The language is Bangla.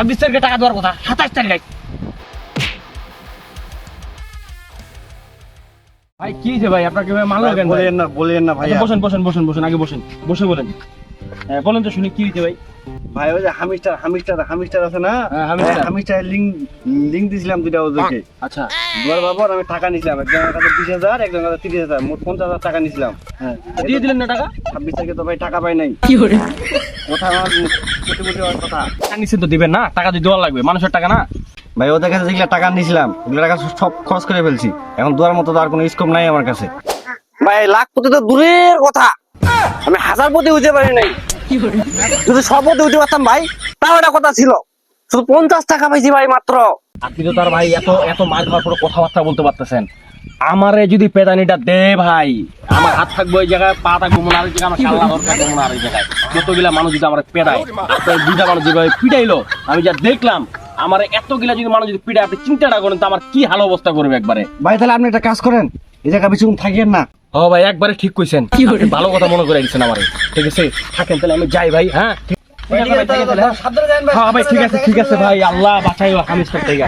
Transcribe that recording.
26 তারিখে টাকা দেওয়ার কথা 27 তারিখে। ভাই কি যে ভাই আপনাকে মানলো কেন? বলেন না ভাই। বসেন বসেন বসেন বসেন, আগে বসেন, বসে বলেন। হ্যাঁ বলেন তো শুনি কি হয়েছে ভাই? ভাই ওই যে হামিস্টার আছে না, হ্যাঁ, হামিস্টার। হামিস্টার লিংক দিছিলাম দুইটা ওদেরকে। আচ্ছা দুয়ার বাবর আমি টাকা নিছিলাম, একজনের কাছে 20,000, একজনের কাছে 30,000, মোট 50,000 টাকা নিছিলাম। হ্যাঁ দিয়ে দিলেন না টাকা? 26 তারিখে তো ভাই টাকা পাই নাই। কথা আমার কোটি হওয়ার কথা। টাকা নিছেন তো দিবেন না, টাকা দিয়ে দেওয়া লাগবে, মানুষের টাকা না। ভাই ওদের কাছে যেগুলা টাকা নিছিলাম ওগুলো টাকা সব খরচ করে ফেলছি, এখন দেওয়ার মতো তো আর কোনো স্কোপ নাই আমার কাছে। ভাই লাখপতি তো দূরের কথা, আমি হাজারপতি হইতে পারি নাই। যদি সবপতি হইতে পারতাম ভাই তাও একটা কথা ছিল, শুধু 50 টাকা পাইছি ভাই মাত্র। আপনি তো তার ভাই এত এত মার খাওয়ার পরে কথাবার্তা বলতে পারতেছেন। আমারে যদি পেদানিটা দে ভাই, আমার হাত থাকবো এই জায়গায়, পা থাকবো মনে আরেক জায়গায়, আমার কাল্লা ধর থাকবো মনে আরেক জায়গায়। যতগুলা মানুষ যদি আমার পেদায়, আপনার দুইটা মানুষ যেভাবে পিটাইলো, আমি যা দেখলাম, আমার এতগুলা যদি মানুষ যদি পিটায়, আপনি চিন্তাটা করেন তো আমার কি হাল অবস্থা করবে একবারে। ভাই তাহলে আপনি একটা কাজ করেন, এই জায়গা বেশিক্ষণ থাকিয়েন না। ও ভাই একবারে ঠিক কইছেন, আপনি ভালো কথা মনে করে দিচ্ছেন আমারে। ঠিক আছে থাকেন তাহলে, আমি যাই ভাই। হ্যাঁ ঠিক আছে ভাই, থাকেন তাহলে, হ্যাঁ? সাবধানে যান ভাই। হ্যাঁ ভাই ঠিক আছে ভাই, আল্লাহ বাঁচাইও হামিস্টার থেকে।